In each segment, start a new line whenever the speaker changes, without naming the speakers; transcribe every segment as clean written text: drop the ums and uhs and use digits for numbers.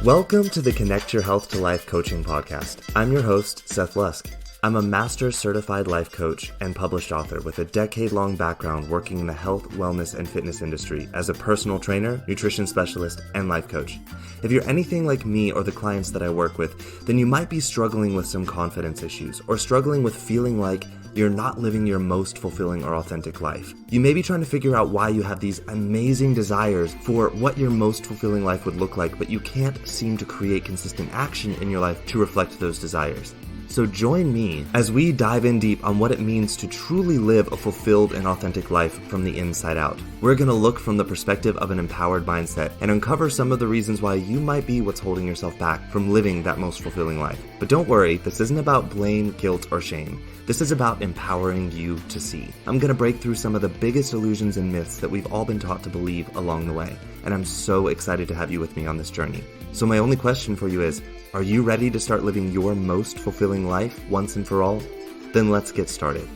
Welcome to the Connect Your Health to Life coaching podcast. I'm your host, Seth Lusk. I'm a master certified life coach and published author with a decade-long background working in the health, wellness, and fitness industry as a personal trainer, nutrition specialist, and life coach. If you're anything like me or the clients that I work with, then you might be struggling with some confidence issues or struggling with feeling like you're not living your most fulfilling or authentic life. You may be trying to figure out why you have these amazing desires for what your most fulfilling life would look like, but you can't seem to create consistent action in your life to reflect those desires. So join me as we dive in deep on what it means to truly live a fulfilled and authentic life from the inside out. We're going to look from the perspective of an empowered mindset and uncover some of the reasons why you might be what's holding yourself back from living that most fulfilling life. But don't worry, this isn't about blame, guilt, or shame. This is about empowering you to see. I'm going to break through some of the biggest illusions and myths that we've all been taught to believe along the way. And I'm so excited to have you with me on this journey. So my only question for you is, are you ready to start living your most fulfilling life once and for all? Then let's get started,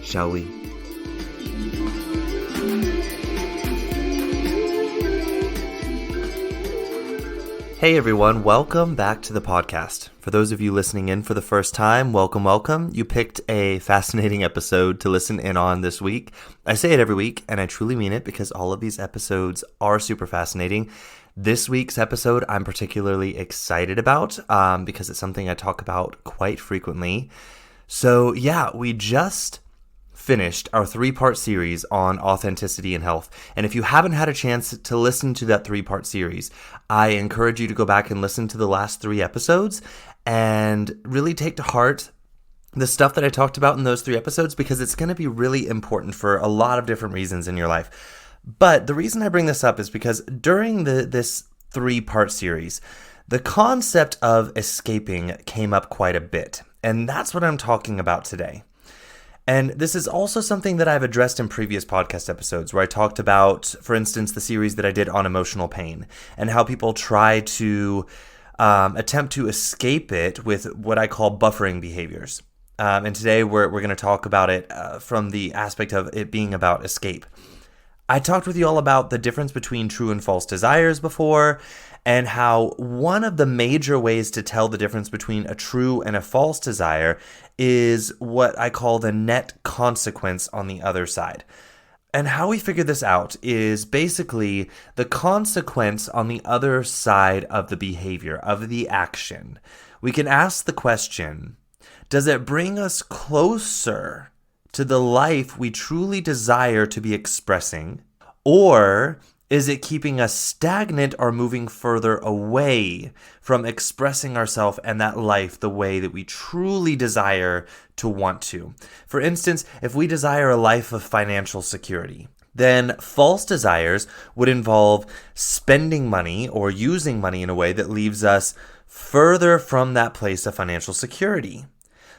shall we? Hey everyone, welcome back to the podcast. For those of you listening in for the first time, welcome. You picked a fascinating episode to listen in on this week. I say it every week, and I truly mean it because all of these episodes are super fascinating. This week's episode I'm particularly excited about because it's something I talk about quite frequently. So yeah, we just finished our 3-part series on authenticity and health. And if you haven't had a chance to listen to that 3-part series, I encourage you to go back and listen to the last 3 episodes and really take to heart the stuff that I talked about in those 3 episodes because it's going to be really important for a lot of different reasons in your life. But the reason I bring this up is because during this 3-part series, the concept of escaping came up quite a bit. And that's what I'm talking about today. And this is also something that I've addressed in previous podcast episodes where I talked about, for instance, the series that I did on emotional pain and how people try to attempt to escape it with what I call buffering behaviors. And today we're going to talk about it from the aspect of it being about escape. I talked with you all about the difference between true and false desires before, and how one of the major ways to tell the difference between a true and a false desire is what I call the net consequence on the other side. And how we figure this out is basically the consequence on the other side of the behavior, of the action. We can ask the question, does it bring us closer to the life we truly desire to be expressing, or is it keeping us stagnant or moving further away from expressing ourselves and that life the way that we truly desire to want to? For instance, if we desire a life of financial security, then false desires would involve spending money or using money in a way that leaves us further from that place of financial security.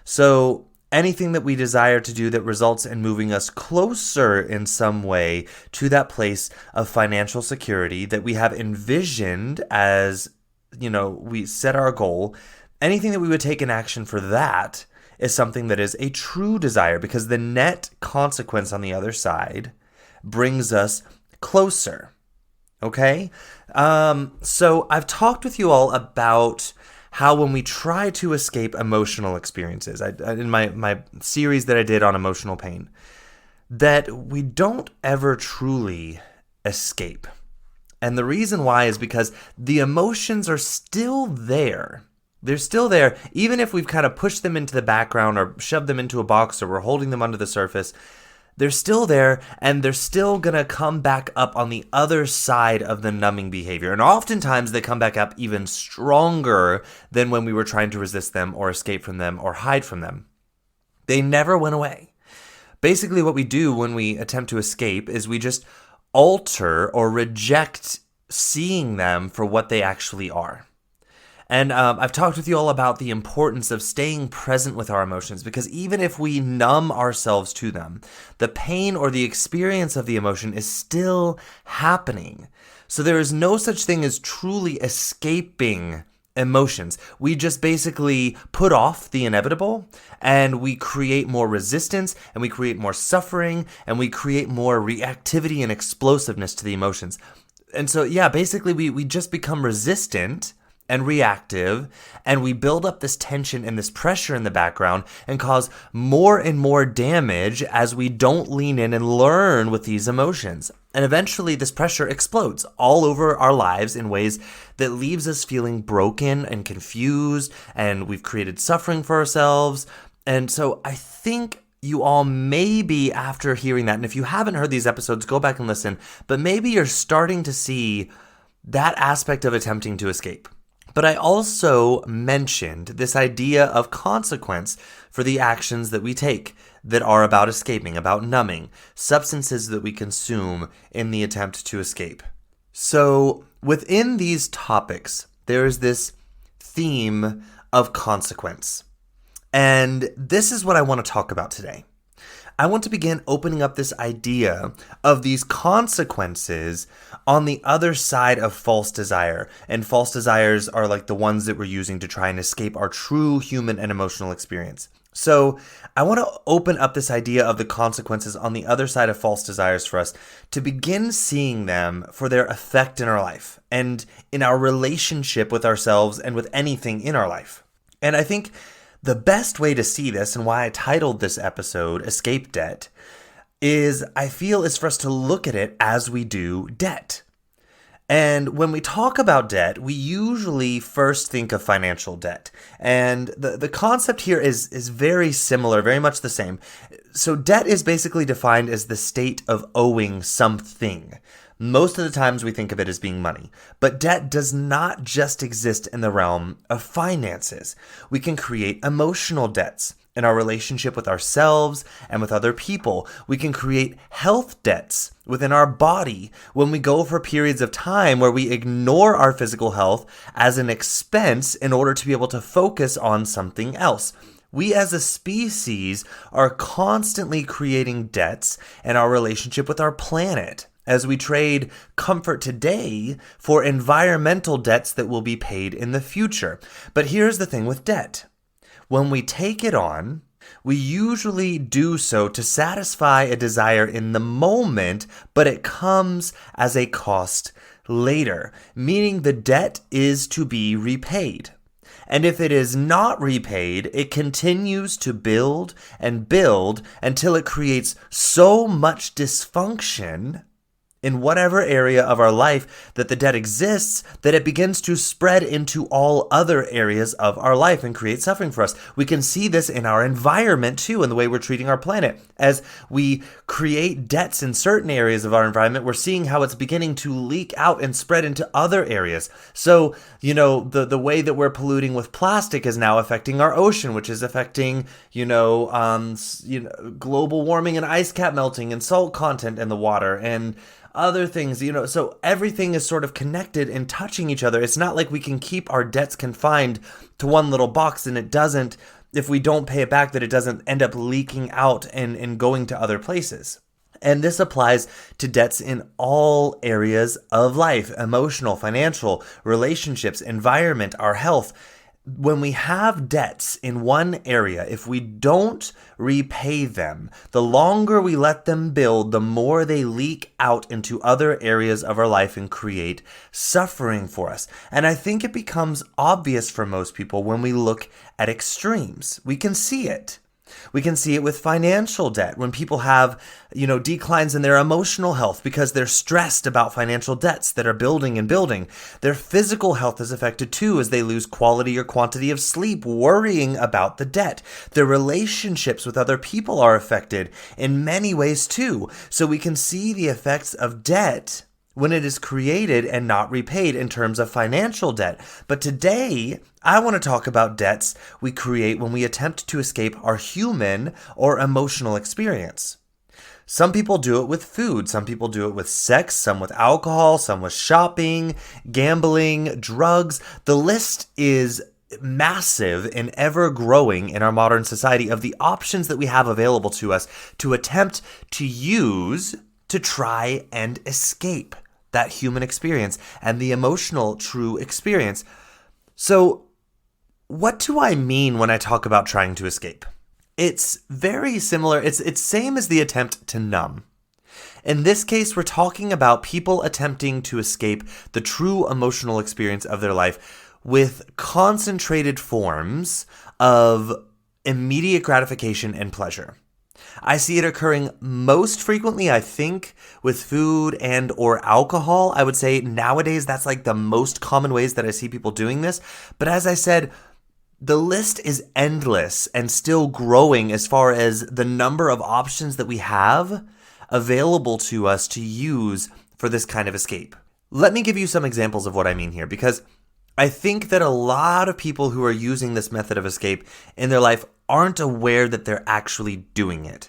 So anything that we desire to do that results in moving us closer in some way to that place of financial security that we have envisioned as, we set our goal, anything that we would take in action for that is something that is a true desire because the net consequence on the other side brings us closer. Okay? So I've talked with you all about how when we try to escape emotional experiences, in my series that I did on emotional pain, that we don't ever truly escape. And the reason why is because the emotions are still there. They're still there, even if we've kind of pushed them into the background or shoved them into a box or we're holding them under the surface. They're still there, and they're still going to come back up on the other side of the numbing behavior. And oftentimes, they come back up even stronger than when we were trying to resist them or escape from them or hide from them. They never went away. Basically, what we do when we attempt to escape is we just alter or reject seeing them for what they actually are. And I've talked with you all about the importance of staying present with our emotions because even if we numb ourselves to them, the pain or the experience of the emotion is still happening. So there is no such thing as truly escaping emotions. We just basically put off the inevitable and we create more resistance and we create more suffering and we create more reactivity and explosiveness to the emotions. And so, yeah, basically we just become resistant and reactive, and we build up this tension and this pressure in the background and cause more and more damage as we don't lean in and learn with these emotions. And eventually this pressure explodes all over our lives in ways that leaves us feeling broken and confused, and we've created suffering for ourselves. And so I think you all maybe, after hearing that, and if you haven't heard these episodes, go back and listen, but maybe you're starting to see that aspect of attempting to escape. But I also mentioned this idea of consequence for the actions that we take that are about escaping, about numbing, substances that we consume in the attempt to escape. So within these topics, there is this theme of consequence. And this is what I want to talk about today. I want to begin opening up this idea of these consequences on the other side of false desire. And false desires are like the ones that we're using to try and escape our true human and emotional experience. So I want to open up this idea of the consequences on the other side of false desires for us to begin seeing them for their effect in our life and in our relationship with ourselves and with anything in our life. And I think the best way to see this, and why I titled this episode Escape Debt, is for us to look at it as we do debt. And when we talk about debt, we usually first think of financial debt. And the concept here is very similar, very much the same. So debt is basically defined as the state of owing something. Most of the times we think of it as being money, but debt does not just exist in the realm of finances. We can create emotional debts in our relationship with ourselves and with other people. We can create health debts within our body when we go for periods of time where we ignore our physical health as an expense in order to be able to focus on something else. We as a species are constantly creating debts in our relationship with our planet, as we trade comfort today for environmental debts that will be paid in the future. But here's the thing with debt. When we take it on, we usually do so to satisfy a desire in the moment, but it comes as a cost later, meaning the debt is to be repaid. And if it is not repaid, it continues to build and build until it creates so much dysfunction in whatever area of our life that the debt exists, that it begins to spread into all other areas of our life and create suffering for us. We can see this in our environment too, in the way we're treating our planet. As we create debts in certain areas of our environment, we're seeing how it's beginning to leak out and spread into other areas. So, the way that we're polluting with plastic is now affecting our ocean, which is affecting, global warming and ice cap melting and salt content in the water and other things, so everything is sort of connected and touching each other. It's not like we can keep our debts confined to one little box, and it doesn't, if we don't pay it back, that it doesn't end up leaking out and going to other places. And this applies to debts in all areas of life: emotional, financial, relationships, environment, our health. When we have debts in one area, if we don't repay them, the longer we let them build, the more they leak out into other areas of our life and create suffering for us. And I think it becomes obvious for most people when we look at extremes. We can see it. We can see it with financial debt when people have, declines in their emotional health because they're stressed about financial debts that are building and building. Their physical health is affected too as they lose quality or quantity of sleep, worrying about the debt. Their relationships with other people are affected in many ways too. So we can see the effects of debt when it is created and not repaid in terms of financial debt. But today, I want to talk about debts we create when we attempt to escape our human or emotional experience. Some people do it with food, some people do it with sex, some with alcohol, some with shopping, gambling, drugs. The list is massive and ever growing in our modern society of the options that we have available to us to attempt to use to try and escape that human experience and the emotional true experience. So what do I mean when I talk about trying to escape? It's very similar. It's same as the attempt to numb. In this case, we're talking about people attempting to escape the true emotional experience of their life with concentrated forms of immediate gratification and pleasure. I see it occurring most frequently, I think, with food and or alcohol. I would say nowadays that's like the most common ways that I see people doing this. But as I said, the list is endless and still growing as far as the number of options that we have available to us to use for this kind of escape. Let me give you some examples of what I mean here, because I think that a lot of people who are using this method of escape in their life aren't aware that they're actually doing it.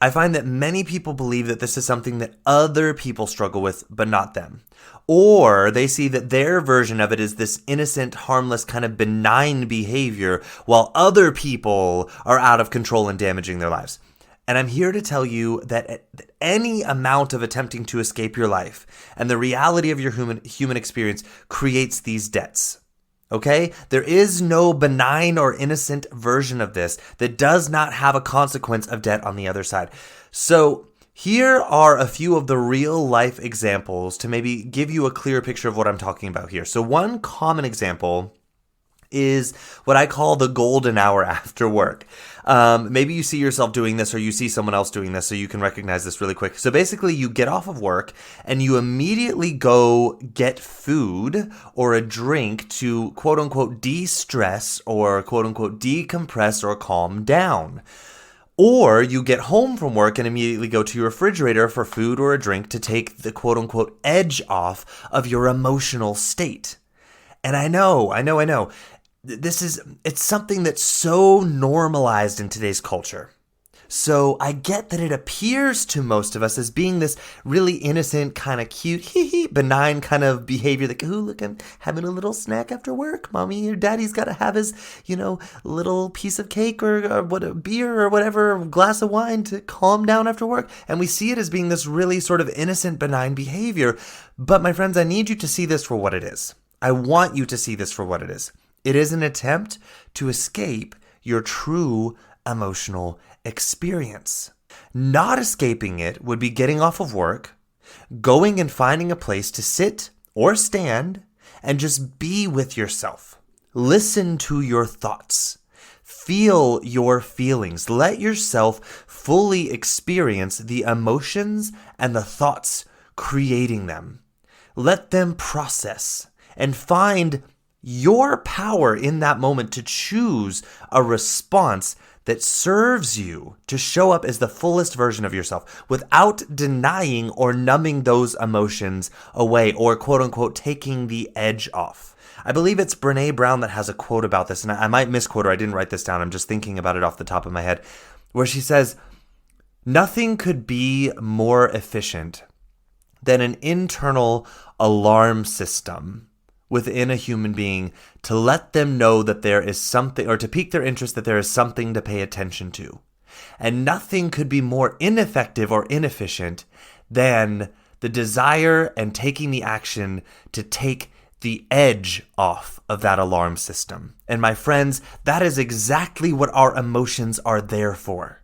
I find that many people believe that this is something that other people struggle with, but not them. Or they see that their version of it is this innocent, harmless, kind of benign behavior, while other people are out of control and damaging their lives. And I'm here to tell you that any amount of attempting to escape your life and the reality of your human experience creates these debts. Okay? There is no benign or innocent version of this that does not have a consequence of debt on the other side. So here are a few of the real life examples to maybe give you a clearer picture of what I'm talking about here. So one common example is what I call the golden hour after work. Maybe you see yourself doing this or you see someone else doing this, so you can recognize this really quick. So basically you get off of work and you immediately go get food or a drink to quote unquote de-stress or quote unquote decompress or calm down. Or you get home from work and immediately go to your refrigerator for food or a drink to take the quote unquote edge off of your emotional state. And I know. It's something that's so normalized in today's culture. So I get that it appears to most of us as being this really innocent, kind of cute, benign kind of behavior that, ooh, look, I'm having a little snack after work. Mommy or daddy's got to have his, little piece of cake or what, a beer or whatever, glass of wine to calm down after work. And we see it as being this really sort of innocent, benign behavior. But my friends, I need you to see this for what it is. I want you to see this for what it is. It is an attempt to escape your true emotional experience. Not escaping it would be getting off of work, going and finding a place to sit or stand and just be with yourself. Listen to your thoughts. Feel your feelings. Let yourself fully experience the emotions and the thoughts creating them. Let them process and find your power in that moment to choose a response that serves you to show up as the fullest version of yourself without denying or numbing those emotions away or quote unquote taking the edge off. I believe it's Brené Brown that has a quote about this, and I might misquote her. I didn't write this down. I'm just thinking about it off the top of my head, where she says, "Nothing could be more efficient than an internal alarm system within a human being to let them know that there is something, or to pique their interest that there is something to pay attention to. And nothing could be more ineffective or inefficient than the desire and taking the action to take the edge off of that alarm system." And my friends, that is exactly what our emotions are there for.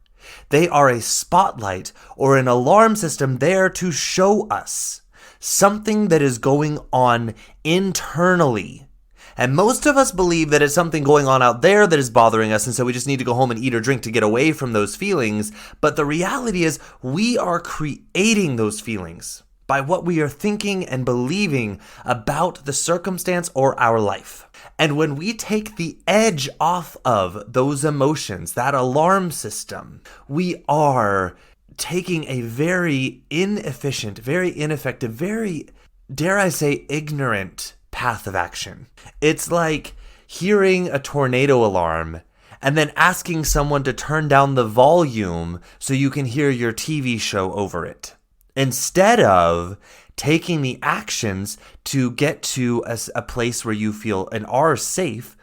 They are a spotlight or an alarm system there to show us something that is going on internally. And most of us believe that it's something going on out there that is bothering us, and so we just need to go home and eat or drink to get away from those feelings. But the reality is we are creating those feelings by what we are thinking and believing about the circumstance or our life. And when we take the edge off of those emotions, that alarm system, we are taking a very inefficient, very ineffective, very, dare I say, ignorant path of action. It's like hearing a tornado alarm and then asking someone to turn down the volume so you can hear your TV show over it, instead of taking the actions to get to a place where you feel and are safe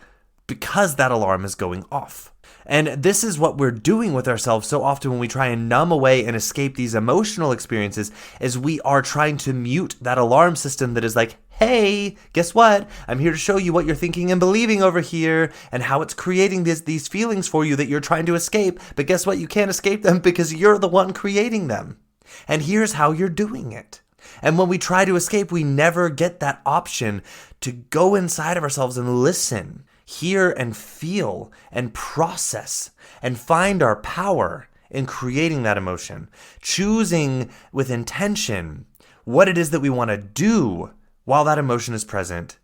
because that alarm is going off. And this is what we're doing with ourselves so often when we try and numb away and escape these emotional experiences, is we are trying to mute that alarm system that is like, hey, guess what? I'm here to show you what you're thinking and believing over here and how it's creating these feelings for you that you're trying to escape. But guess what? You can't escape them because you're the one creating them. And here's how you're doing it. And when we try to escape, we never get that option to go inside of ourselves and listen, hear and feel and process and find our power in creating that emotion, choosing with intention what it is that we want to do while that emotion is present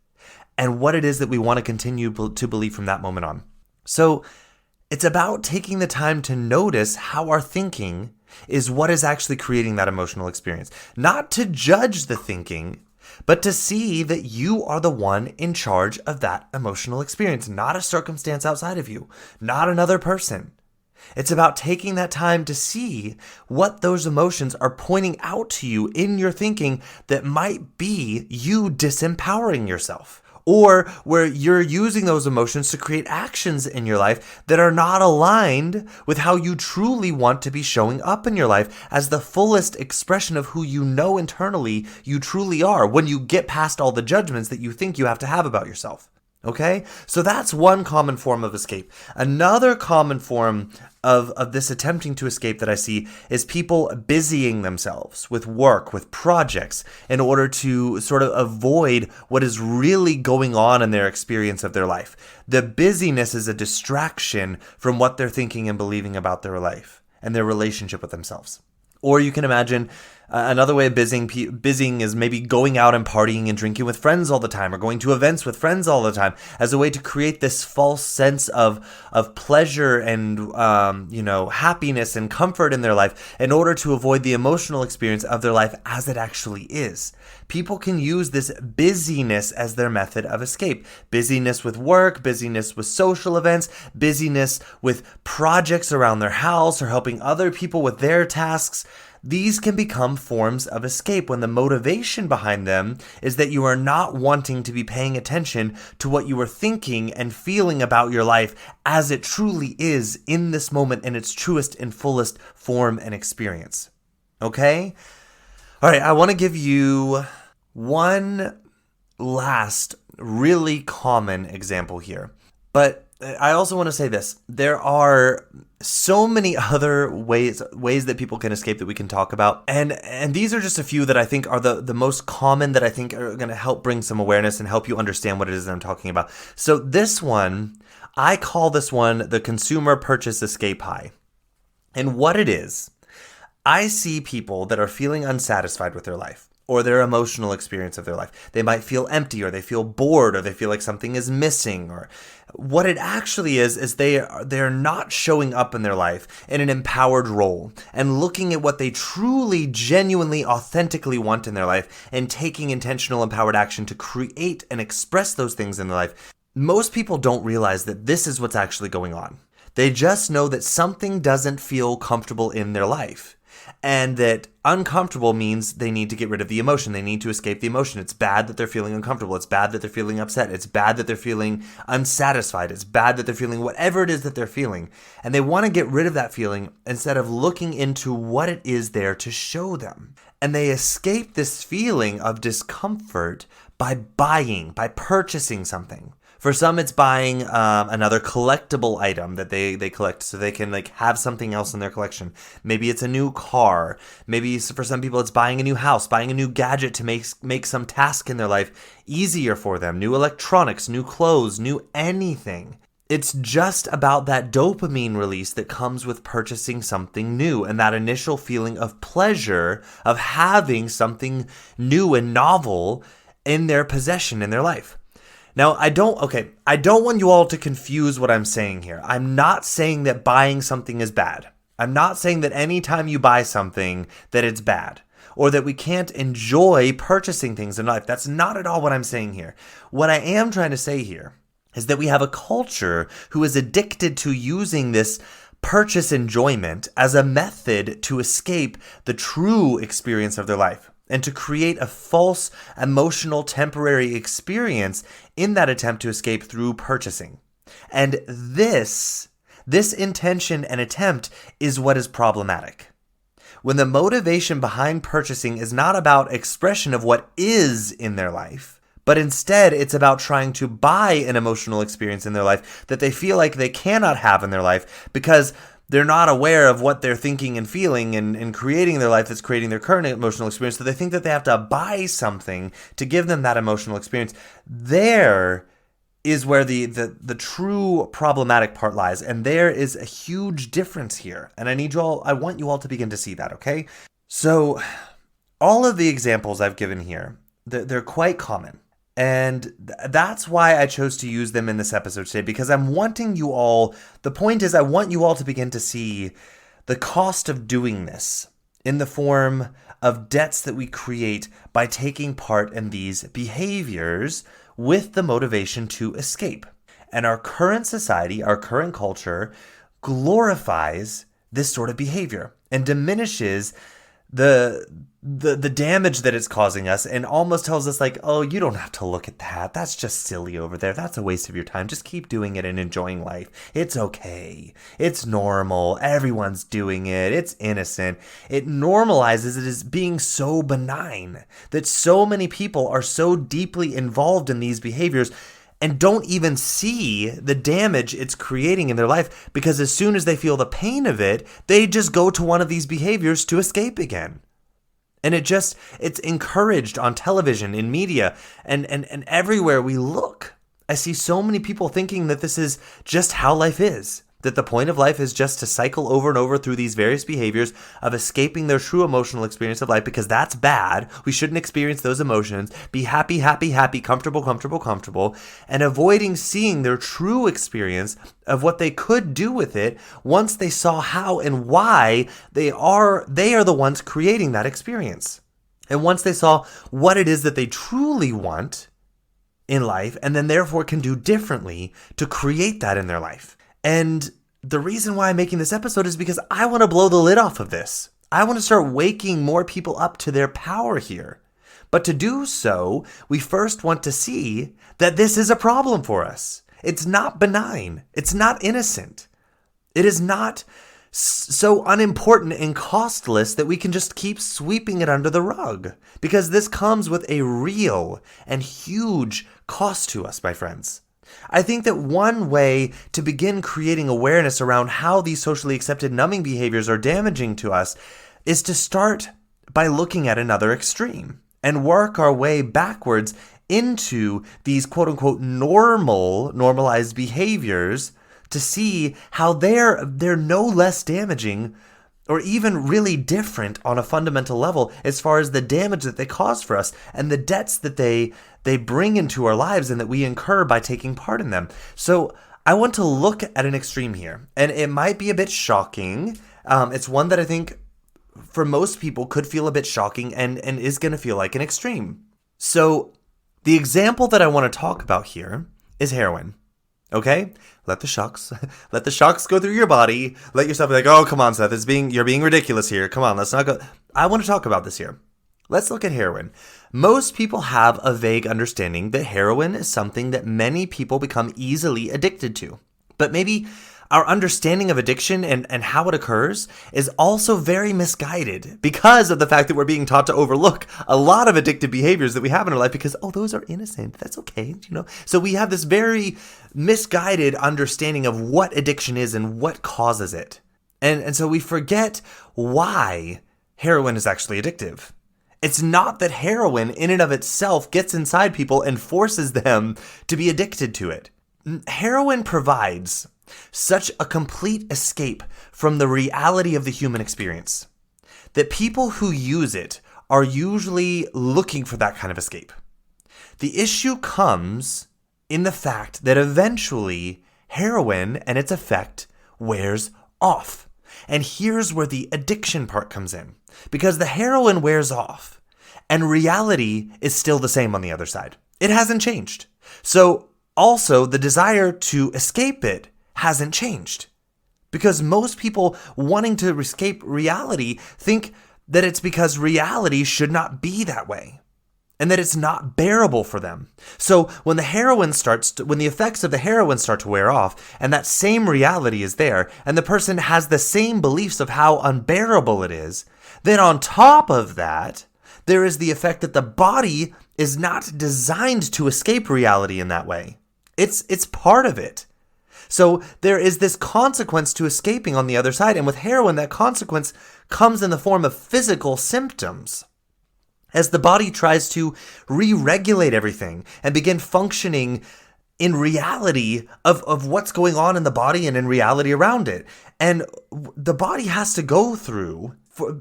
and what it is that we want to continue to believe from that moment on. So it's about taking the time to notice how our thinking is what is actually creating that emotional experience. Not to judge the thinking, but to see that you are the one in charge of that emotional experience, not a circumstance outside of you, not another person. It's about taking that time to see what those emotions are pointing out to you in your thinking that might be you disempowering yourself, or where you're using those emotions to create actions in your life that are not aligned with how you truly want to be showing up in your life as the fullest expression of who you know internally you truly are when you get past all the judgments that you think you have to have about yourself. Okay? So that's one common form of escape. Another common form of this attempting to escape that I see is people busying themselves with work, with projects, in order to sort of avoid what is really going on in their experience of their life. The busyness is a distraction from what they're thinking and believing about their life and their relationship with themselves. Or you can imagine another way of busying is maybe going out and partying and drinking with friends all the time, or going to events with friends all the time, as a way to create this false sense of pleasure and happiness and comfort in their life in order to avoid the emotional experience of their life as it actually is. People can use this busyness as their method of escape. Busyness with work, busyness with social events, busyness with projects around their house or helping other people with their tasks. These can become forms of escape when the motivation behind them is that you are not wanting to be paying attention to what you are thinking and feeling about your life as it truly is in this moment in its truest and fullest form and experience. Okay? All right, I want to give you one last really common example here. But I also want to say this. There are so many other ways that people can escape that we can talk about. And these are just a few that I think are the most common that I think are going to help bring some awareness and help you understand what it is that I'm talking about. So this one, I call this one the consumer purchase escape high. And what it is, I see people that are feeling unsatisfied with their life or their emotional experience of their life. They might feel empty, or they feel bored, or they feel like something is missing, or what it actually is they're not showing up in their life in an empowered role and looking at what they truly, genuinely, authentically want in their life and taking intentional, empowered action to create and express those things in their life. Most people don't realize that this is what's actually going on. They just know that something doesn't feel comfortable in their life. And that uncomfortable means they need to get rid of the emotion. They need to escape the emotion. It's bad that they're feeling uncomfortable. It's bad that they're feeling upset. It's bad that they're feeling unsatisfied. It's bad that they're feeling whatever it is that they're feeling. And they want to get rid of that feeling instead of looking into what it is there to show them. And they escape this feeling of discomfort by purchasing something. For some, it's buying another collectible item that they collect so they can have something else in their collection. Maybe it's a new car. Maybe for some people, it's buying a new house, buying a new gadget to make some task in their life easier for them. New electronics, new clothes, new anything. It's just about that dopamine release that comes with purchasing something new and that initial feeling of pleasure of having something new and novel in their possession in their life. Now, I don't want you all to confuse what I'm saying here. I'm not saying that buying something is bad. I'm not saying that anytime you buy something that it's bad or that we can't enjoy purchasing things in life. That's not at all what I'm saying here. What I am trying to say here is that we have a culture who is addicted to using this purchase enjoyment as a method to escape the true experience of their life, and to create a false emotional temporary experience in that attempt to escape through purchasing. And this intention and attempt is what is problematic. When the motivation behind purchasing is not about expression of what is in their life, but instead it's about trying to buy an emotional experience in their life that they feel like they cannot have in their life because they're not aware of what they're thinking and feeling and creating their life that's creating their current emotional experience. So they think that they have to buy something to give them that emotional experience. There is where the true problematic part lies. And there is a huge difference here. And I want you all to begin to see that, okay? So all of the examples I've given here, they're quite common. And that's why I chose to use them in this episode today, because the point is I want you all to begin to see the cost of doing this in the form of debts that we create by taking part in these behaviors with the motivation to escape. And our current society, our current culture glorifies this sort of behavior and diminishes the damage that it's causing us, and almost tells us like, oh, you don't have to look at that. That's just silly over there. That's a waste of your time. Just keep doing it and enjoying life. It's okay. It's normal. Everyone's doing it. It's innocent. It normalizes it as being so benign that so many people are so deeply involved in these behaviors and don't even see the damage it's creating in their life, because as soon as they feel the pain of it, they just go to one of these behaviors to escape again. And it's encouraged on television, in media, and everywhere we look. I see so many people thinking that this is just how life is. That the point of life is just to cycle over and over through these various behaviors of escaping their true emotional experience of life, because that's bad. We shouldn't experience those emotions. Be happy, happy, happy, comfortable, comfortable, comfortable, and avoiding seeing their true experience of what they could do with it once they saw how and why they are the ones creating that experience. And once they saw what it is that they truly want in life, and then therefore can do differently to create that in their life. And the reason why I'm making this episode is because I want to blow the lid off of this. I want to start waking more people up to their power here. But to do so, we first want to see that this is a problem for us. It's not benign. It's not innocent. It is not so unimportant and costless that we can just keep sweeping it under the rug. Because this comes with a real and huge cost to us, my friends. I think that one way to begin creating awareness around how these socially accepted numbing behaviors are damaging to us is to start by looking at another extreme and work our way backwards into these quote-unquote normalized behaviors to see how they're no less damaging or even really different on a fundamental level as far as the damage that they cause for us and the debts that they bring into our lives and that we incur by taking part in them. So I want to look at an extreme here, and it might be a bit shocking. It's one that I think for most people could feel a bit shocking and is going to feel like an extreme. So the example that I want to talk about here is heroin. Okay? Let the shocks go through your body. Let yourself be like, oh, come on, Seth, you're being ridiculous here. Come on, let's not go. I want to talk about this here. Let's look at heroin. Most people have a vague understanding that heroin is something that many people become easily addicted to. But maybe our understanding of addiction and how it occurs is also very misguided because of the fact that we're being taught to overlook a lot of addictive behaviors that we have in our life because, oh, those are innocent. That's okay, So we have this very misguided understanding of what addiction is and what causes it. And so we forget why heroin is actually addictive. It's not that heroin in and of itself gets inside people and forces them to be addicted to it. Heroin provides such a complete escape from the reality of the human experience that people who use it are usually looking for that kind of escape. The issue comes in the fact that eventually heroin and its effect wears off. And here's where the addiction part comes in. Because the heroin wears off and reality is still the same on the other side. It hasn't changed. So also the desire to escape it hasn't changed. Because most people wanting to escape reality think that it's because reality should not be that way and that it's not bearable for them. So when the effects of the heroin start to wear off and that same reality is there and the person has the same beliefs of how unbearable it is, then on top of that, there is the effect that the body is not designed to escape reality in that way. It's part of it. So there is this consequence to escaping on the other side. And with heroin, that consequence comes in the form of physical symptoms. As the body tries to re-regulate everything and begin functioning in reality of what's going on in the body and in reality around it. And the body has to go through,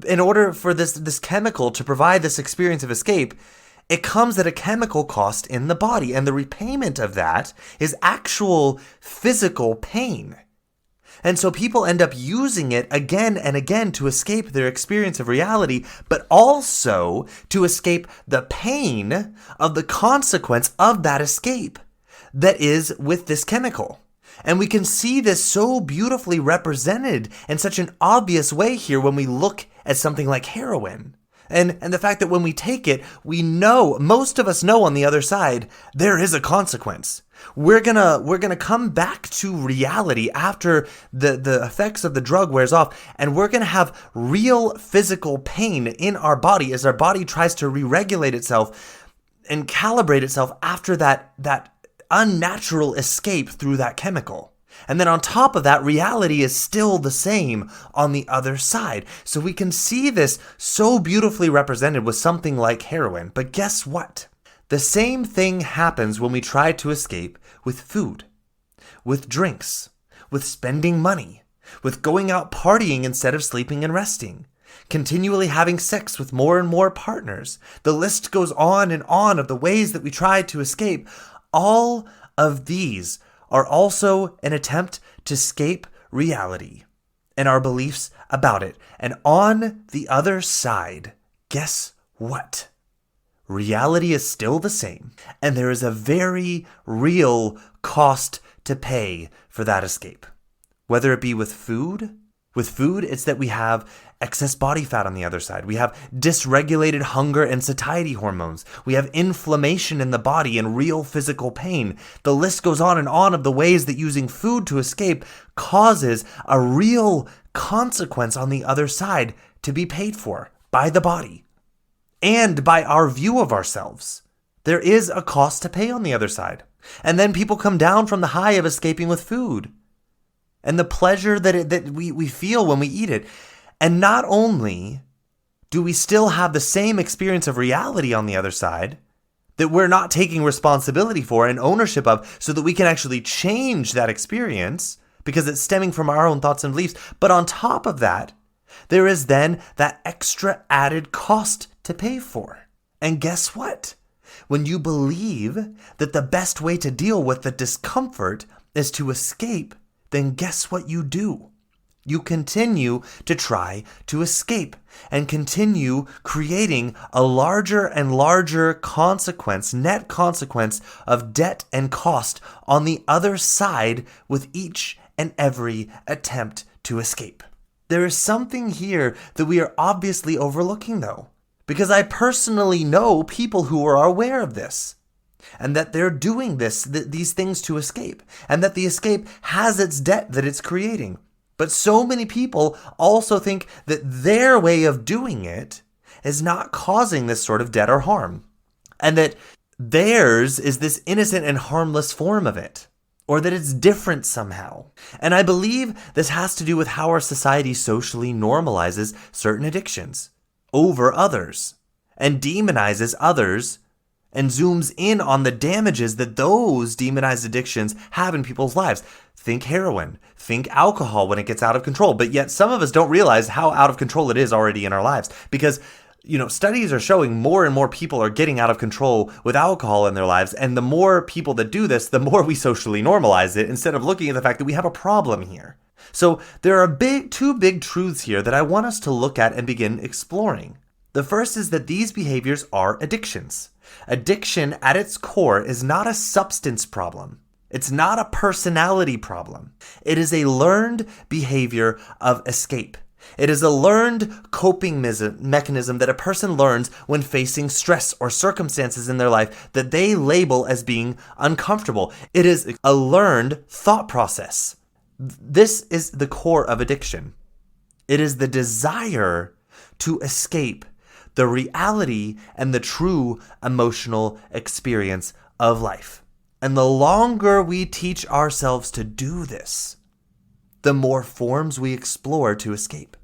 in order for this chemical to provide this experience of escape, it comes at a chemical cost in the body. And the repayment of that is actual physical pain. And so people end up using it again and again to escape their experience of reality, but also to escape the pain of the consequence of that escape that is with this chemical. And we can see this so beautifully represented in such an obvious way here when we look at something like heroin. And the fact that when we take it, we know, most of us know on the other side, there is a consequence. We're gonna come back to reality after the effects of the drug wears off, and we're gonna have real physical pain in our body as our body tries to re-regulate itself and calibrate itself after that unnatural escape through that chemical. And then on top of that, reality is still the same on the other side. So we can see this so beautifully represented with something like heroin. But guess what? The same thing happens when we try to escape with food, with drinks, with spending money, with going out partying instead of sleeping and resting, continually having sex with more and more partners. The list goes on and on of the ways that we try to escape. All of these are also an attempt to escape reality and our beliefs about it. And on the other side, guess what? Reality is still the same, and there is a very real cost to pay for that escape. Whether it be with food, it's that we have excess body fat on the other side. We have dysregulated hunger and satiety hormones. We have inflammation in the body and real physical pain. The list goes on and on of the ways that using food to escape causes a real consequence on the other side to be paid for by the body and by our view of ourselves. There is a cost to pay on the other side. And then people come down from the high of escaping with food and the pleasure that we feel when we eat it. And not only do we still have the same experience of reality on the other side that we're not taking responsibility for and ownership of so that we can actually change that experience because it's stemming from our own thoughts and beliefs. But on top of that, there is then that extra added cost to pay for. And guess what? When you believe that the best way to deal with the discomfort is to escape, then guess what you do? You continue to try to escape and continue creating a larger and larger consequence, net consequence of debt and cost on the other side with each and every attempt to escape. There is something here that we are obviously overlooking though, because I personally know people who are aware of this. And that they're doing these things to escape, and that the escape has its debt that it's creating. But so many people also think that their way of doing it is not causing this sort of debt or harm, and that theirs is this innocent and harmless form of it, or that it's different somehow. And I believe this has to do with how our society socially normalizes certain addictions over others, and demonizes others, and zooms in on the damages that those demonized addictions have in people's lives. Think heroin, think alcohol when it gets out of control. But yet some of us don't realize how out of control it is already in our lives. Because, studies are showing more and more people are getting out of control with alcohol in their lives. And the more people that do this, the more we socially normalize it instead of looking at the fact that we have a problem here. So there are two big truths here that I want us to look at and begin exploring. The first is that these behaviors are addictions. Addiction at its core is not a substance problem. It's not a personality problem. It is a learned behavior of escape. It is a learned coping mechanism that a person learns when facing stress or circumstances in their life that they label as being uncomfortable. It is a learned thought process. This is the core of addiction. It is the desire to escape the reality and the true emotional experience of life. And the longer we teach ourselves to do this, the more forms we explore to escape.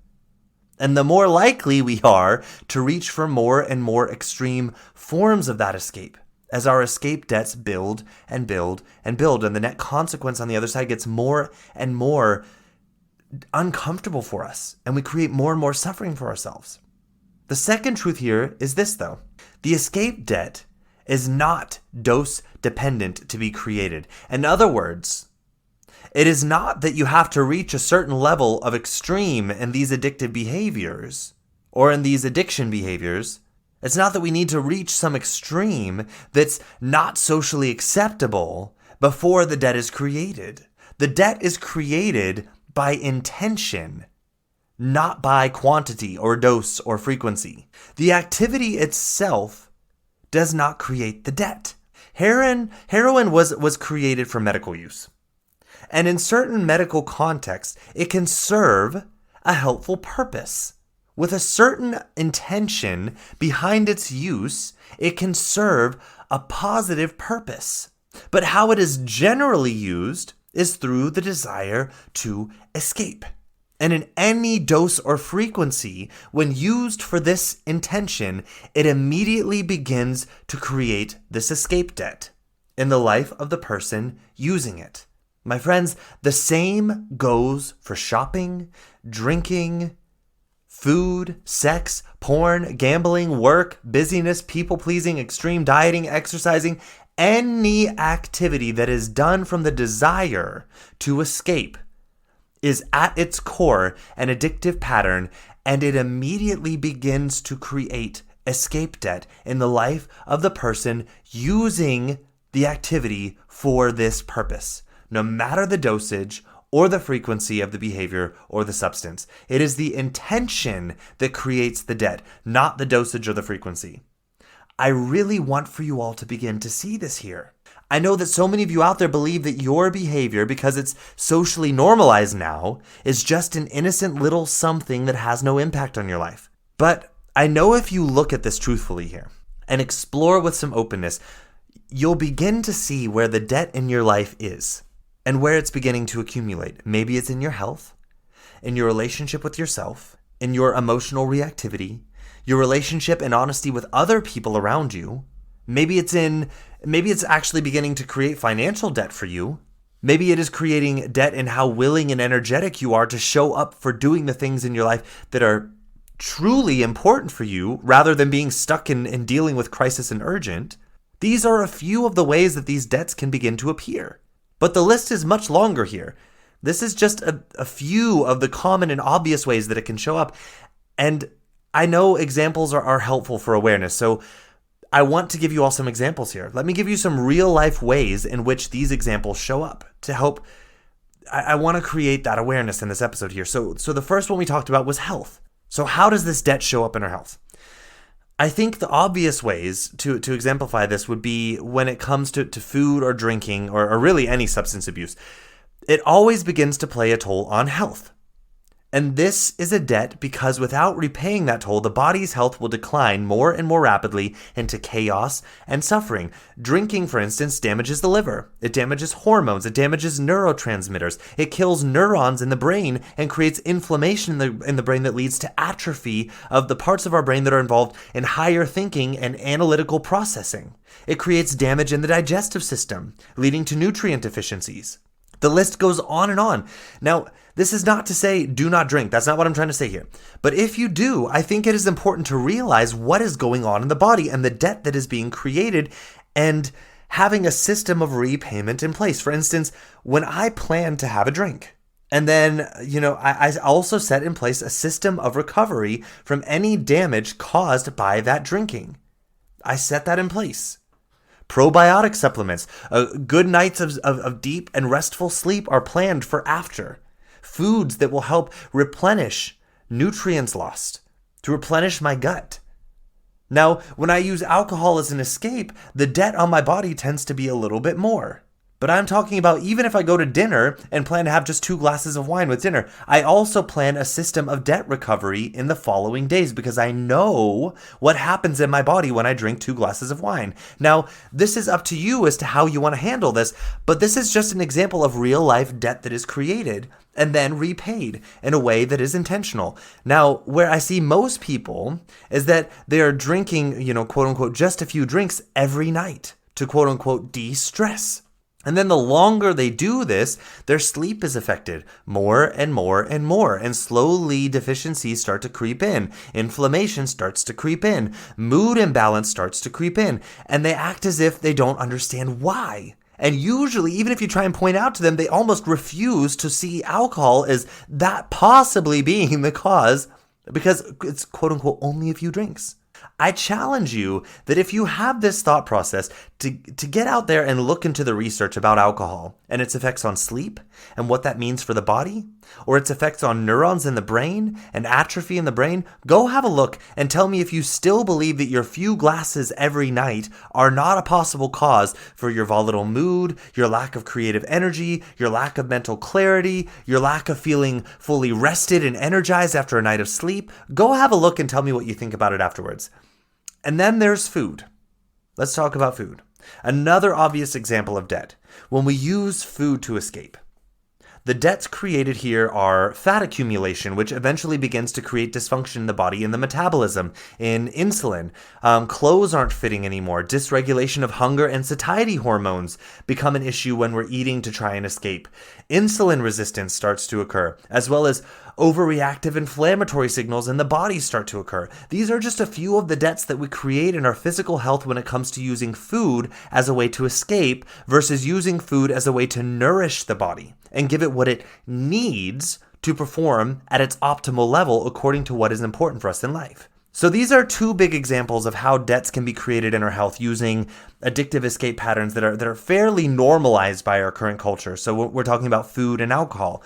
And the more likely we are to reach for more and more extreme forms of that escape, as our escape debts build and build and build. And the net consequence on the other side gets more and more uncomfortable for us, and we create more and more suffering for ourselves. The second truth here is this, though. The escape debt is not dose dependent to be created. In other words, it is not that you have to reach a certain level of extreme in these addictive behaviors or in these addiction behaviors. It's not that we need to reach some extreme that's not socially acceptable before the debt is created. The debt is created by intention, not by quantity or dose or frequency. The activity itself does not create the debt. Heroin was created for medical use. And in certain medical contexts, it can serve a helpful purpose. With a certain intention behind its use, it can serve a positive purpose. But how it is generally used is through the desire to escape. And in any dose or frequency, when used for this intention, it immediately begins to create this escape debt in the life of the person using it. My friends, the same goes for shopping, drinking, food, sex, porn, gambling, work, busyness, people-pleasing, extreme dieting, exercising, any activity that is done from the desire to escape is at its core an addictive pattern, and it immediately begins to create escape debt in the life of the person using the activity for this purpose, no matter the dosage or the frequency of the behavior or the substance. It is the intention that creates the debt, not the dosage or the frequency. I really want for you all to begin to see this here. I know that so many of you out there believe that your behavior, because it's socially normalized now, is just an innocent little something that has no impact on your life. But I know if you look at this truthfully here and explore with some openness, you'll begin to see where the debt in your life is and where it's beginning to accumulate. Maybe it's in your health, in your relationship with yourself, in your emotional reactivity, your relationship and honesty with other people around you. Maybe it's actually beginning to create financial debt for you. Maybe it is creating debt in how willing and energetic you are to show up for doing the things in your life that are truly important for you, rather than being stuck in dealing with crisis and urgent. These are a few of the ways that these debts can begin to appear. But the list is much longer here. This is just a few of the common and obvious ways that it can show up. And I know examples are helpful for awareness, so I want to give you all some examples here. Let me give you some real life ways in which these examples show up to help. I want to create that awareness in this episode here. So the first one we talked about was health. So how does this debt show up in our health? I think the obvious ways to exemplify this would be when it comes to food or drinking or really any substance abuse. It always begins to play a toll on health. And this is a debt because without repaying that toll, the body's health will decline more and more rapidly into chaos and suffering. Drinking, for instance, damages the liver. It damages hormones. It damages neurotransmitters. It kills neurons in the brain and creates inflammation in the brain that leads to atrophy of the parts of our brain that are involved in higher thinking and analytical processing. It creates damage in the digestive system, leading to nutrient deficiencies. The list goes on and on. Now, this is not to say do not drink. That's not what I'm trying to say here. But if you do, I think it is important to realize what is going on in the body and the debt that is being created and having a system of repayment in place. For instance, when I plan to have a drink, and then, I also set in place a system of recovery from any damage caused by that drinking. I set that in place. Probiotic supplements, good nights of deep and restful sleep are planned for after. Foods that will help replenish nutrients lost, to replenish my gut. Now, when I use alcohol as an escape, the debt on my body tends to be a little bit more. But I'm talking about even if I go to dinner and plan to have just 2 glasses of wine with dinner, I also plan a system of debt recovery in the following days because I know what happens in my body when I drink 2 glasses of wine. Now, this is up to you as to how you want to handle this, but this is just an example of real life debt that is created and then repaid in a way that is intentional. Now, where I see most people is that they are drinking, quote unquote, just a few drinks every night to quote unquote de-stress. And then the longer they do this, their sleep is affected more and more and more. And slowly deficiencies start to creep in. Inflammation starts to creep in. Mood imbalance starts to creep in. And they act as if they don't understand why. And usually, even if you try and point out to them, they almost refuse to see alcohol as that possibly being the cause because it's quote unquote only a few drinks. I challenge you that if you have this thought process to get out there and look into the research about alcohol and its effects on sleep and what that means for the body, or its effects on neurons in the brain and atrophy in the brain, go have a look and tell me if you still believe that your few glasses every night are not a possible cause for your volatile mood, your lack of creative energy, your lack of mental clarity, your lack of feeling fully rested and energized after a night of sleep. Go have a look and tell me what you think about it afterwards. And then there's food. Let's talk about food. Another obvious example of debt. When we use food to escape. The debts created here are fat accumulation, which eventually begins to create dysfunction in the body in the metabolism, in insulin. Clothes aren't fitting anymore. Dysregulation of hunger and satiety hormones become an issue when we're eating to try and escape. Insulin resistance starts to occur, as well as overreactive inflammatory signals in the body start to occur. These are just a few of the debts that we create in our physical health when it comes to using food as a way to escape versus using food as a way to nourish the body and give it what it needs to perform at its optimal level according to what is important for us in life. So these are 2 big examples of how debts can be created in our health using addictive escape patterns that are fairly normalized by our current culture. So we're talking about food and alcohol.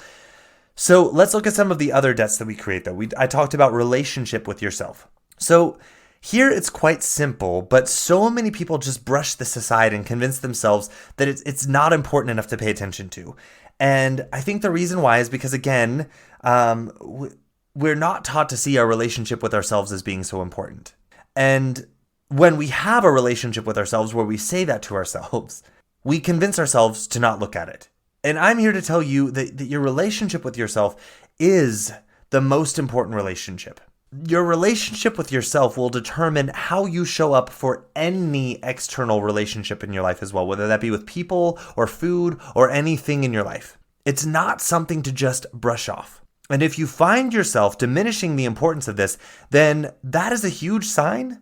So let's look at some of the other debts that we create though. I talked about relationship with yourself. So here it's quite simple, but so many people just brush this aside and convince themselves that it's not important enough to pay attention to. And I think the reason why is because, again, we're not taught to see our relationship with ourselves as being so important. And when we have a relationship with ourselves where we say that to ourselves, we convince ourselves to not look at it. And I'm here to tell you that your relationship with yourself is the most important relationship. Your relationship with yourself will determine how you show up for any external relationship in your life as well, whether that be with people or food or anything in your life. It's not something to just brush off. And if you find yourself diminishing the importance of this, then that is a huge sign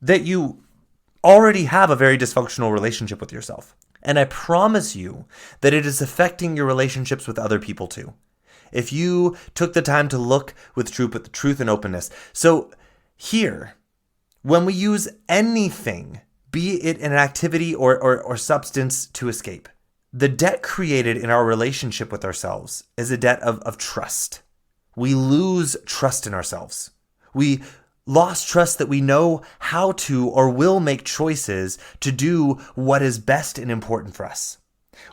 that you already have a very dysfunctional relationship with yourself. And I promise you that it is affecting your relationships with other people too. If you took the time to look with truth and openness. So here, when we use anything, be it an activity or substance to escape, the debt created in our relationship with ourselves is a debt of trust. We lose trust in ourselves. We lost trust that we know how to or will make choices to do what is best and important for us.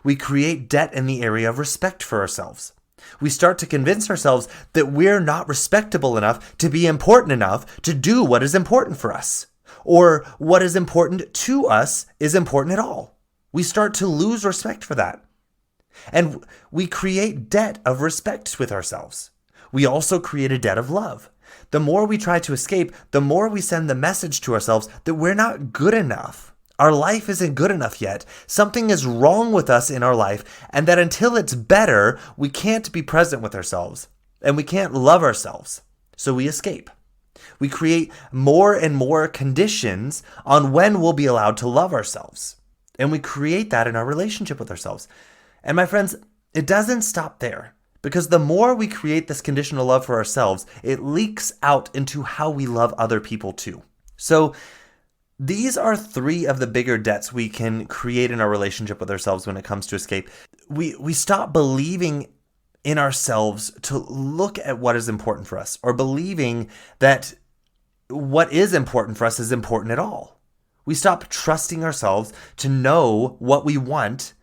We create debt in the area of respect for ourselves. We start to convince ourselves that we're not respectable enough to be important enough to do what is important for us, or what is important to us is important at all. We start to lose respect for that. And we create debt of respect with ourselves. We also create a debt of love. The more we try to escape, the more we send the message to ourselves that we're not good enough. Our life isn't good enough yet. Something is wrong with us in our life, and that until it's better, we can't be present with ourselves, and we can't love ourselves. So we escape. We create more and more conditions on when we'll be allowed to love ourselves. And we create that in our relationship with ourselves. And my friends, it doesn't stop there. Because the more we create this conditional love for ourselves, it leaks out into how we love other people too. So these are 3 of the bigger debts we can create in our relationship with ourselves when it comes to escape. We stop believing in ourselves to look at what is important for us, or believing that what is important for us is important at all. We stop trusting ourselves to know what we want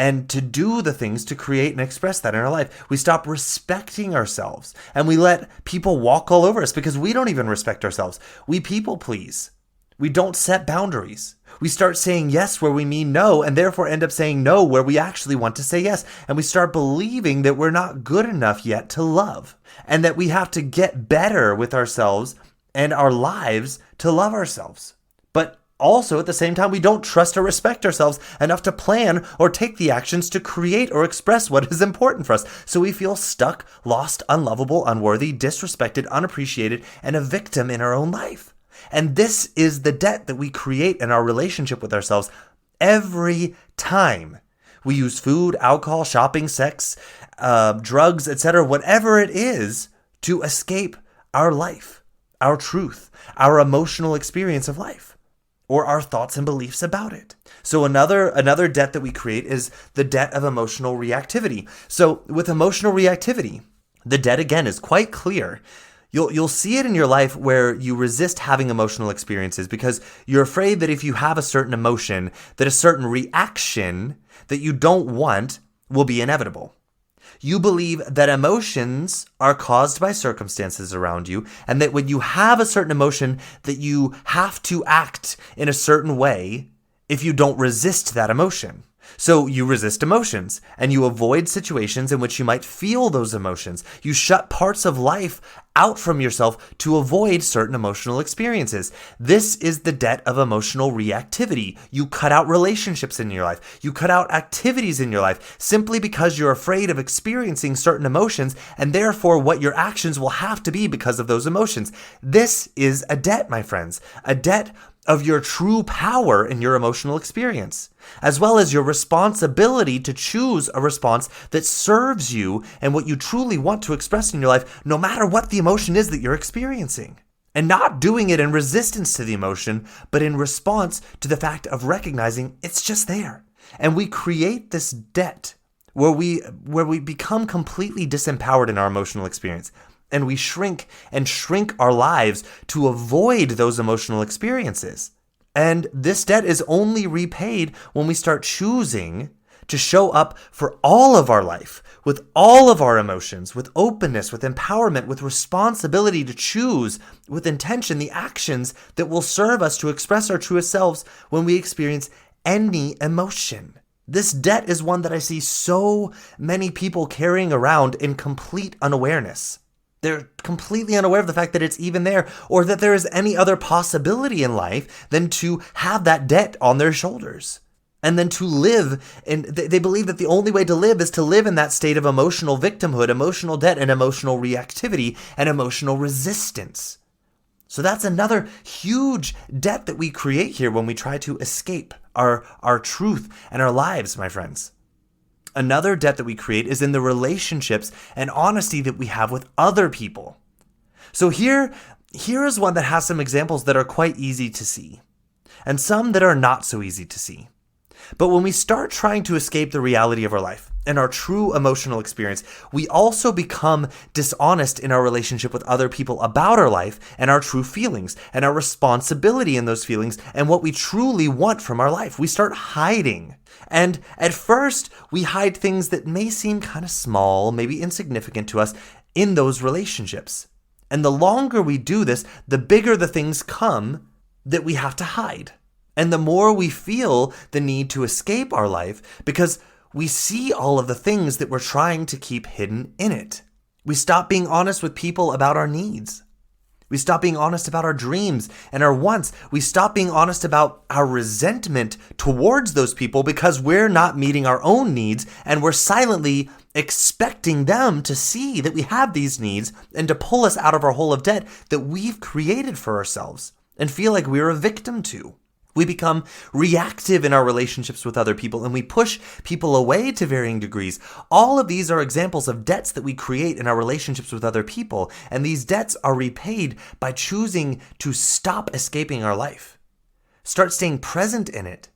and to do the things to create and express that in our life. We stop respecting ourselves and we let people walk all over us because we don't even respect ourselves. We people please. We don't set boundaries. We start saying yes where we mean no and therefore end up saying no where we actually want to say yes. And we start believing that we're not good enough yet to love and that we have to get better with ourselves and our lives to love ourselves. But also, at the same time, we don't trust or respect ourselves enough to plan or take the actions to create or express what is important for us. So we feel stuck, lost, unlovable, unworthy, disrespected, unappreciated, and a victim in our own life. And this is the debt that we create in our relationship with ourselves every time we use food, alcohol, shopping, sex, drugs, etc., whatever it is, to escape our life, our truth, our emotional experience of life, or our thoughts and beliefs about it. So another debt that we create is the debt of emotional reactivity. So with emotional reactivity, the debt again is quite clear. You'll see it in your life where you resist having emotional experiences because you're afraid that if you have a certain emotion, that a certain reaction that you don't want will be inevitable. You believe that emotions are caused by circumstances around you, and that when you have a certain emotion, that you have to act in a certain way if you don't resist that emotion. So you resist emotions, and you avoid situations in which you might feel those emotions. You shut parts of life out from yourself to avoid certain emotional experiences. This is the debt of emotional reactivity. You cut out relationships in your life. You cut out activities in your life simply because you're afraid of experiencing certain emotions, and therefore what your actions will have to be because of those emotions. This is a debt, my friends, a debt of your true power in your emotional experience, as well as your responsibility to choose a response that serves you and what you truly want to express in your life, no matter what the emotion is that you're experiencing. And not doing it in resistance to the emotion, but in response to the fact of recognizing it's just there. And we create this debt where we become completely disempowered in our emotional experience. And we shrink our lives to avoid those emotional experiences. And this debt is only repaid when we start choosing to show up for all of our life, with all of our emotions, with openness, with empowerment, with responsibility to choose with intention the actions that will serve us to express our truest selves when we experience any emotion. This debt is one that I see so many people carrying around in complete unawareness. They're completely unaware of the fact that it's even there, or that there is any other possibility in life than to have that debt on their shoulders. And then to live, and they believe that the only way to live is to live in that state of emotional victimhood, emotional debt, and emotional reactivity, and emotional resistance. So that's another huge debt that we create here when we try to escape our truth and our lives, my friends. Another debt that we create is in the relationships and honesty that we have with other people. So here is one that has some examples that are quite easy to see, and some that are not so easy to see. But when we start trying to escape the reality of our life and our true emotional experience, we also become dishonest in our relationship with other people about our life and our true feelings and our responsibility in those feelings and what we truly want from our life. We start hiding. And at first, we hide things that may seem kind of small, maybe insignificant to us in those relationships. And the longer we do this, the bigger the things come that we have to hide. And the more we feel the need to escape our life because we see all of the things that we're trying to keep hidden in it. We stop being honest with people about our needs. We stop being honest about our dreams and our wants. We stop being honest about our resentment towards those people because we're not meeting our own needs and we're silently expecting them to see that we have these needs and to pull us out of our hole of debt that we've created for ourselves and feel like we're a victim to. We become reactive in our relationships with other people and we push people away to varying degrees. All of these are examples of debts that we create in our relationships with other people. And these debts are repaid by choosing to stop escaping our life. Start staying present in it.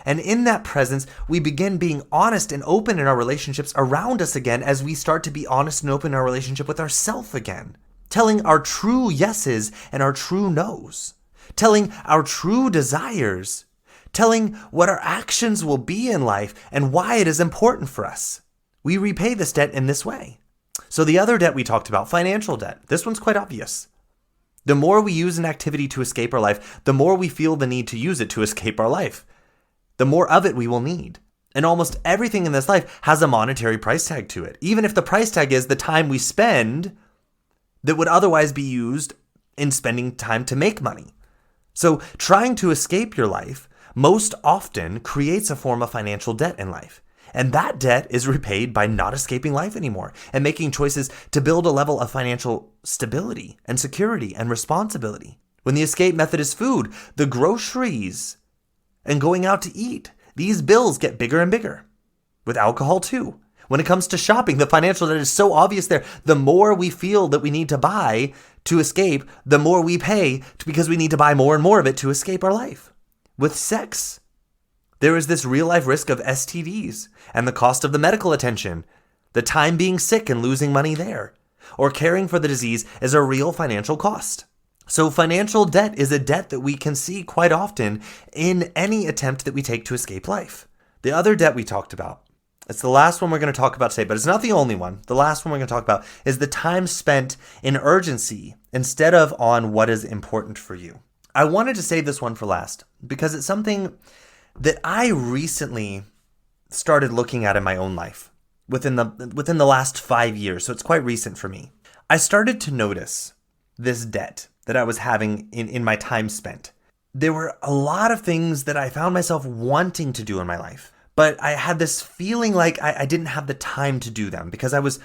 And in that presence, we begin being honest and open in our relationships around us again as we start to be honest and open in our relationship with ourselves again. Telling our true yeses and our true nos. Telling our true desires, telling what our actions will be in life and why it is important for us. We repay this debt in this way. So the other debt we talked about, financial debt, this one's quite obvious. The more we use an activity to escape our life, the more we feel the need to use it to escape our life. The more of it we will need. And almost everything in this life has a monetary price tag to it, even if the price tag is the time we spend that would otherwise be used in spending time to make money. So trying to escape your life most often creates a form of financial debt in life. And that debt is repaid by not escaping life anymore and making choices to build a level of financial stability and security and responsibility. When the escape method is food, the groceries, and going out to eat, these bills get bigger and bigger. With alcohol too. When it comes to shopping, the financial debt is so obvious there. The more we feel that we need to buy to escape, the more we pay because we need to buy more and more of it to escape our life. With sex, there is this real life risk of STDs and the cost of the medical attention, the time being sick and losing money there, or caring for the disease is a real financial cost. So financial debt is a debt that we can see quite often in any attempt that we take to escape life. The other debt we talked about, it's the last one we're going to talk about today, but it's not the only one. The last one we're going to talk about is the time spent in urgency instead of on what is important for you. I wanted to save this one for last because it's something that I recently started looking at in my own life within the last 5 years. So it's quite recent for me. I started to notice this debt that I was having in my time spent. There were a lot of things that I found myself wanting to do in my life, but I had this feeling like I didn't have the time to do them because I was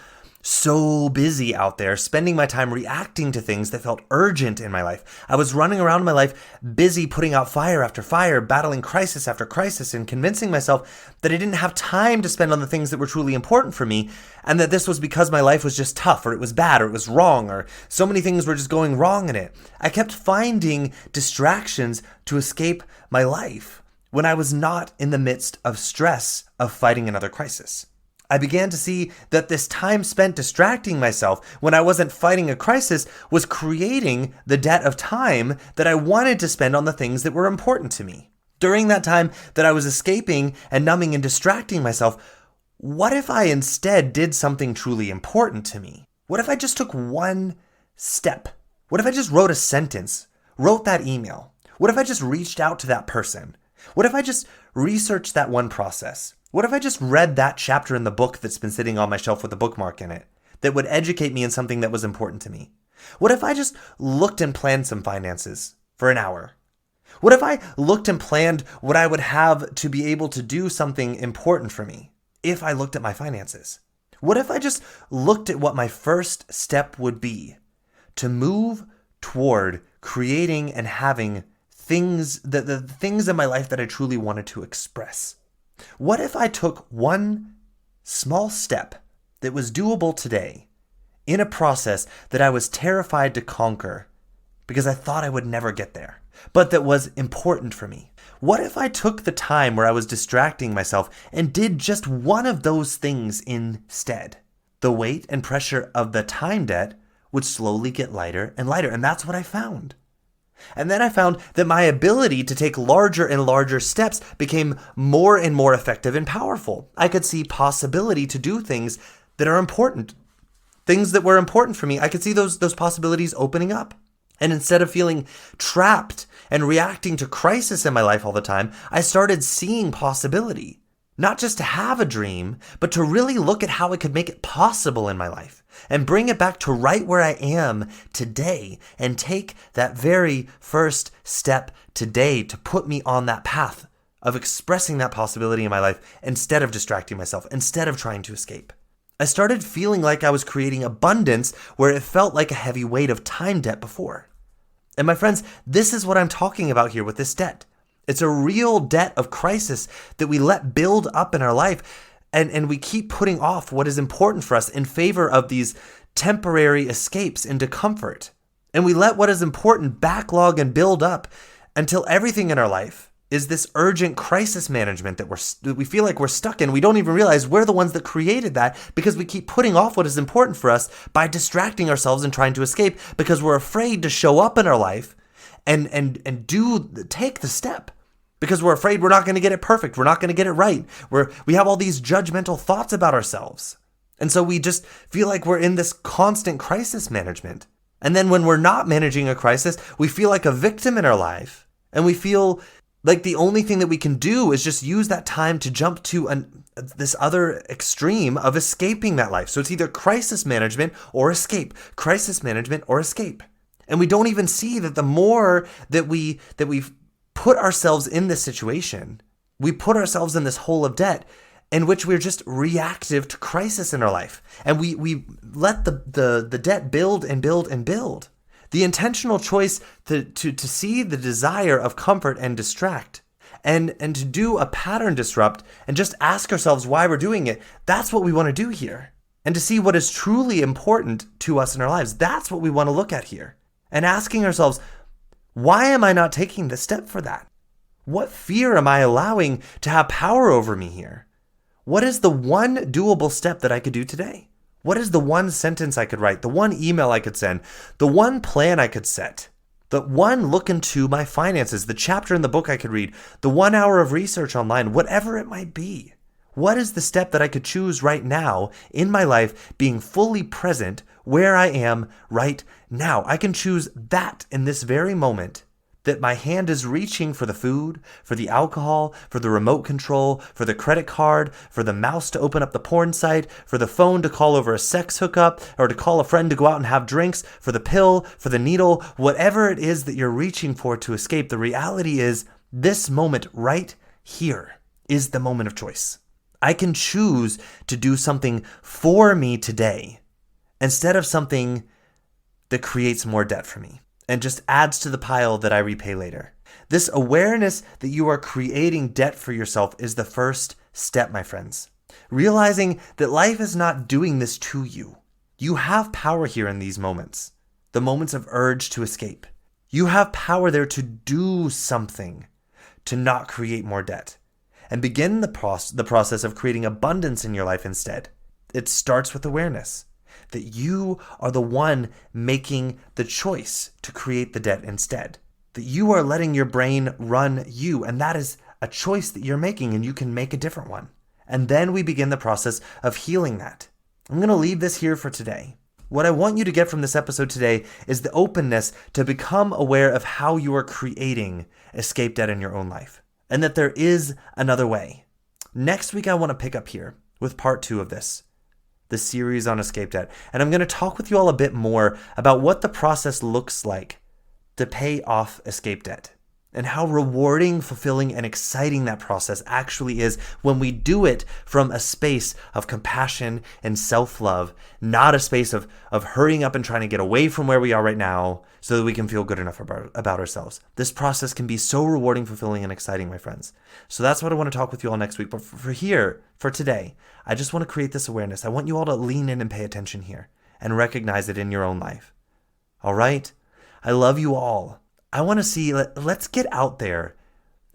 so busy out there spending my time reacting to things that felt urgent in my life. I was running around my life busy putting out fire after fire, battling crisis after crisis, and convincing myself that I didn't have time to spend on the things that were truly important for me, and that this was because my life was just tough, or it was bad, or it was wrong, or so many things were just going wrong in it. I kept finding distractions to escape my life when I was not in the midst of stress of fighting another crisis. I began to see that this time spent distracting myself when I wasn't fighting a crisis was creating the debt of time that I wanted to spend on the things that were important to me. During that time that I was escaping and numbing and distracting myself, what if I instead did something truly important to me? What if I just took one step? What if I just wrote a sentence, wrote that email? What if I just reached out to that person? What if I just researched that one process? What if I just read that chapter in the book that's been sitting on my shelf with a bookmark in it that would educate me in something that was important to me? What if I just looked and planned some finances for an hour? What if I looked and planned what I would have to be able to do something important for me if I looked at my finances? What if I just looked at what my first step would be to move toward creating and having things, the things in my life that I truly wanted to express? What if I took one small step that was doable today in a process that I was terrified to conquer because I thought I would never get there, but that was important for me? What if I took the time where I was distracting myself and did just one of those things instead? The weight and pressure of the time debt would slowly get lighter and lighter, and that's what I found. And then I found that my ability to take larger and larger steps became more and more effective and powerful. I could see possibility to do things that are important, things that were important for me. I could see those possibilities opening up. And instead of feeling trapped and reacting to crisis in my life all the time, I started seeing possibility. Not just to have a dream, but to really look at how I could make it possible in my life and bring it back to right where I am today and take that very first step today to put me on that path of expressing that possibility in my life instead of distracting myself, instead of trying to escape. I started feeling like I was creating abundance where it felt like a heavy weight of time debt before. And my friends, this is what I'm talking about here with this debt. It's a real debt of crisis that we let build up in our life, and we keep putting off what is important for us in favor of these temporary escapes into comfort. And we let what is important backlog and build up until everything in our life is this urgent crisis management that we feel like we're stuck in. We don't even realize we're the ones that created that because we keep putting off what is important for us by distracting ourselves and trying to escape because we're afraid to show up in our life and take the step. because we're afraid we're not going to get it perfect. We're not going to get it right. We have all these judgmental thoughts about ourselves. And so we just feel like we're in this constant crisis management. And then when we're not managing a crisis, we feel like a victim in our life. And we feel like the only thing that we can do is just use that time to jump to this other extreme of escaping that life. So it's either crisis management or escape, crisis management or escape. And we don't even see that the more that we put ourselves in this situation, we put ourselves in this hole of debt in which we're just reactive to crisis in our life. And we let the debt build and build and build. The intentional choice to see the desire of comfort and distract and to do a pattern disrupt and just ask ourselves why we're doing it, that's what we want to do here. And to see what is truly important to us in our lives, that's what we want to look at here. And asking ourselves, why am I not taking the step for that? What fear am I allowing to have power over me here? What is the one doable step that I could do today? What is the one sentence I could write, the one email I could send, the one plan I could set, the one look into my finances, the chapter in the book I could read, the 1 hour of research online, whatever it might be? What is the step that I could choose right now in my life, being fully present where I am right now? I can choose that in this very moment, that my hand is reaching for the food, for the alcohol, for the remote control, for the credit card, for the mouse to open up the porn site, for the phone to call over a sex hookup, or to call a friend to go out and have drinks, for the pill, for the needle, whatever it is that you're reaching for to escape. The reality is this moment right here is the moment of choice. I can choose to do something for me today instead of something that creates more debt for me and just adds to the pile that I repay later. This awareness that you are creating debt for yourself is the first step, my friends. Realizing that life is not doing this to you. You have power here in these moments, the moments of urge to escape. You have power there to do something to not create more debt and begin the process of creating abundance in your life instead. It starts with awareness that you are the one making the choice to create the debt instead. That you are letting your brain run you, and that is a choice that you're making, and you can make a different one. And then we begin the process of healing that. I'm going to leave this here for today. What I want you to get from this episode today is the openness to become aware of how you are creating escape debt in your own life, and that there is another way. Next week, I want to pick up here with part 2 of this, the series on escape debt. And I'm going to talk with you all a bit more about what the process looks like to pay off escape debt and how rewarding, fulfilling, and exciting that process actually is when we do it from a space of compassion and self-love, not a space of hurrying up and trying to get away from where we are right now so that we can feel good enough about ourselves. This process can be so rewarding, fulfilling, and exciting, my friends. So that's what I want to talk with you all next week. But for today, I just want to create this awareness. I want you all to lean in and pay attention here and recognize it in your own life. All right? I love you all. I want to see, let's get out there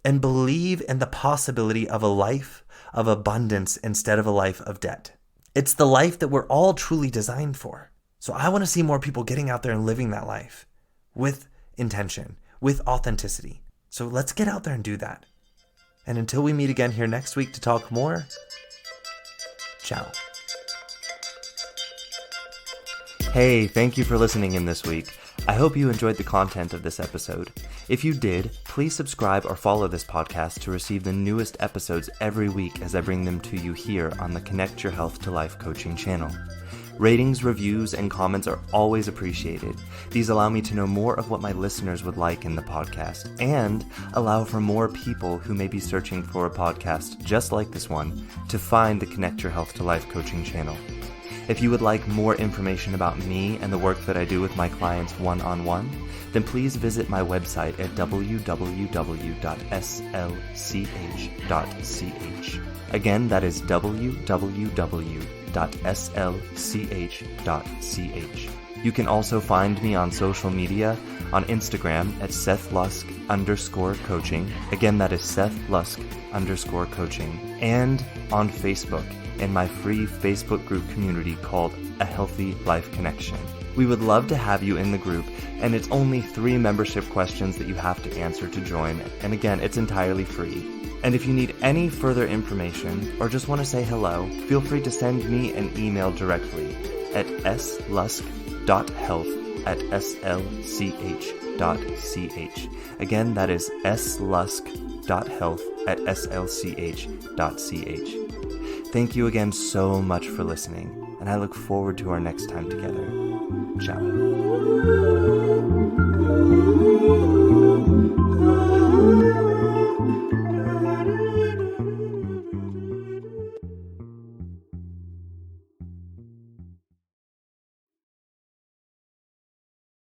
and believe in the possibility of a life of abundance instead of a life of debt. It's the life that we're all truly designed for. So I want to see more people getting out there and living that life with intention, with authenticity. So let's get out there and do that. And until we meet again here next week to talk more, ciao. Hey, thank you for listening in this week. I hope you enjoyed the content of this episode. If you did, please subscribe or follow this podcast to receive the newest episodes every week as I bring them to you here on the Connect Your Health to Life coaching channel. Ratings, reviews, and comments are always appreciated. These allow me to know more of what my listeners would like in the podcast and allow for more people who may be searching for a podcast just like this one to find the Connect Your Health to Life coaching channel. If you would like more information about me and the work that I do with my clients one-on-one, then please visit my website at www.slch.ch. Again, that is www.slch.ch. You can also find me on social media on Instagram at SethLusk_coaching. Again, that is SethLusk_coaching. And on Facebook in my free Facebook group community called A Healthy Life Connection. We would love to have you in the group, and it's only 3 membership questions that you have to answer to join, and again, it's entirely free. And if you need any further information or just want to say hello, feel free to send me an email directly at slusk.health@slch.ch. Again, that is slusk.health@slch.ch. Thank you again so much for listening, and I look forward to our next time together. Ciao.